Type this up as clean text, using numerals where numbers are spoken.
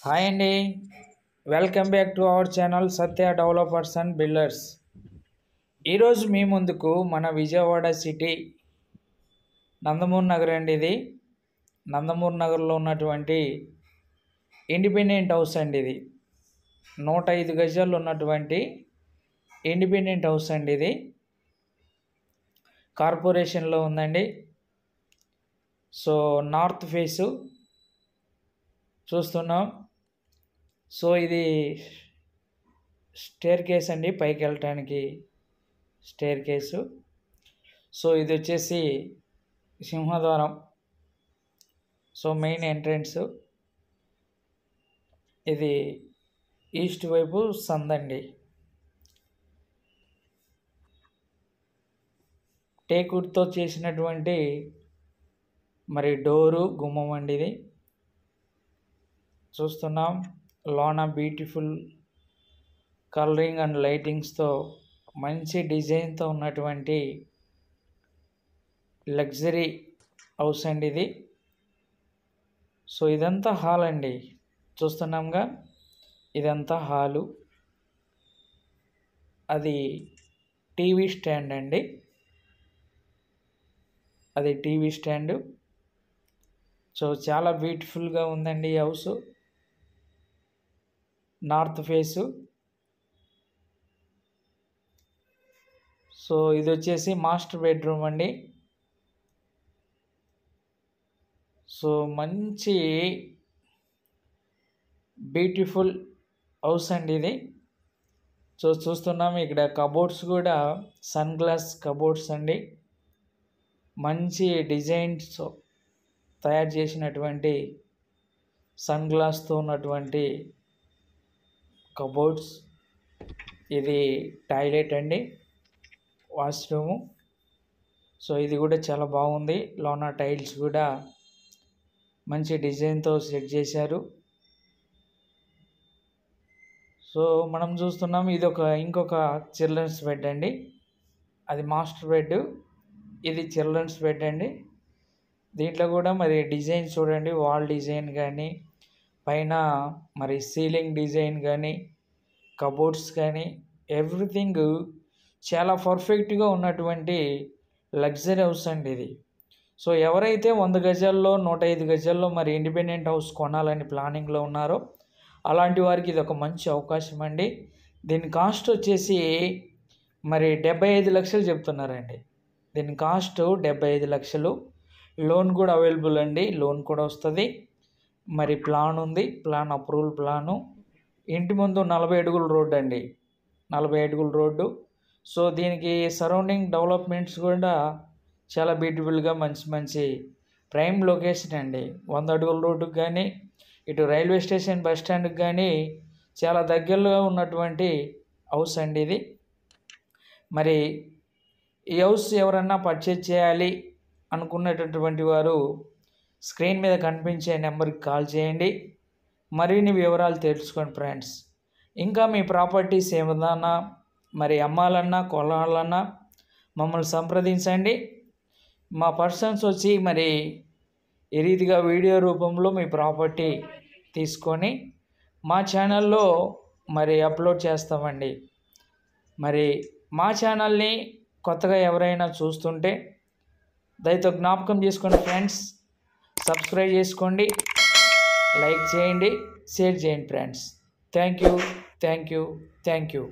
Hi అండి. Welcome back to our channel Satya developers and builders. ఈరోజు మీ ముందుకు మన విజయవాడ సిటీ నందమూరి నగర్ అండి. ఇది నందమూరి నగర్లో ఉన్నటువంటి ఇండిపెండెంట్ హౌస్ అండి. ఇది 105 గజాలు ఉన్నటువంటి ఇండిపెండెంట్ హౌస్ అండి. ఇది కార్పొరేషన్లో ఉందండి. సో నార్త్ ఫేసు చూస్తున్నాం. సో ఇది స్టేర్ కేస్ అండి, పైకి వెళ్ళటానికి స్టేర్ కేసు. సో ఇది వచ్చేసి సింహద్వారం. So main entrance. ఇది ఈస్ట్ వైపు సందండి. టేకుడ్తో చేసినటువంటి మరి డోరు గుమ్మం అండి. ఇది చూస్తున్నాం. లోన బ్యూటిఫుల్ కలరింగ్ అండ్ లైటింగ్స్తో మంచి డిజైన్తో ఉన్నటువంటి లగ్జరీ హౌస్ అండి ఇది. సో ఇదంతా హాల్ అండి, చూస్తున్నాంగా. ఇదంతా హాలు. అది టీవీ స్టాండ్ అండి. అది టీవీ స్టాండు. సో చాలా బ్యూటిఫుల్గా ఉందండి ఈ హౌస్. North face. సో ఇది వచ్చేసి మాస్టర్ బెడ్రూమ్ అండి. సో మంచి బ్యూటిఫుల్ హౌస్ అండి ఇది. సో చూస్తున్నాము ఇక్కడ కబోర్డ్స్ కూడా సన్ గ్లాస్ కబోర్డ్స్ అండి. మంచి డిజైన్స్ తయారు చేసినటువంటి సన్ గ్లాస్తో ఉన్నటువంటి కబోర్డ్స్. ఇది టాయిలెట్ అండి, వాష్రూము. సో ఇది కూడా చాలా బాగుంది. లోన టైల్స్ కూడా మంచి డిజైన్తో సెట్ చేశారు. సో మనం చూస్తున్నాం ఇది ఇంకొక చిల్డ్రన్స్ బెడ్ అండి. అది మాస్టర్ బెడ్, ఇది చిల్డ్రన్స్ బెడ్ అండి. దీంట్లో కూడా మరి డిజైన్ చూడండి, వాల్ డిజైన్ కానీ, పైన మరి సీలింగ్ డిజైన్ కానీ, కబోర్డ్స్ కానీ, ఎవ్రీథింగ్ చాలా పర్ఫెక్ట్గా ఉన్నటువంటి లగ్జరీ హౌస్ అండి ఇది. సో ఎవరైతే 100 గజాల్లో 105 గజాల్లో మరి ఇండిపెండెంట్ హౌస్ కొనాలని ప్లానింగ్లో ఉన్నారో అలాంటి వారికి ఇది ఒక మంచి అవకాశం అండి. దీని కాస్ట్ వచ్చేసి మరి 75 లక్షలు చెప్తున్నారండి. దీని కాస్ట్ 75 లక్షలు. లోన్ కూడా అవైలబుల్ అండి, లోన్ కూడా వస్తుంది. మరి ప్లాన్ ఉంది, ప్లాన్ అప్రూవల్ ప్లాను. ఇంటి ముందు 40 అడుగుల రోడ్డు అండి, 40 అడుగుల రోడ్డు. సో దీనికి సరౌండింగ్ డెవలప్మెంట్స్ కూడా చాలా బ్యూటిఫుల్గా మంచి మంచి ప్రైమ్ లొకేషన్ అండి. 100 అడుగుల రోడ్డుకి కానీ, ఇటు రైల్వే స్టేషన్ బస్ స్టాండ్కి కానీ చాలా దగ్గరలో ఉన్నటువంటి హౌస్ అండి ఇది. మరి ఈ హౌస్ ఎవరన్నా పర్చేజ్ చేయాలి అనుకున్నటువంటి వారు స్క్రీన్ మీద కనిపించే నెంబర్కి కాల్ చేయండి. మరిన్ని వివరాలు తెలుసుకోండి ఫ్రెండ్స్. ఇంకా మీ ప్రాపర్టీస్ ఏమన్నా మరి అమ్మాలన్నా కొనాలన్నా మమ్మల్ని సంప్రదించండి. మా పర్సన్స్ వచ్చి మరి ఈ రీతిగా వీడియో రూపంలో మీ ప్రాపర్టీ తీసుకొని మా ఛానల్లో మరి అప్లోడ్ చేస్తామండి. మరి మా ఛానల్ని కొత్తగా ఎవరైనా చూస్తుంటే దయతో జ్ఞాపకం చేసుకోండి ఫ్రెండ్స్. సబ్స్క్రైబ్ చేసుకోండి, లైక్ చేయండి, షేర్ చేయండి ఫ్రెండ్స్. Thank you.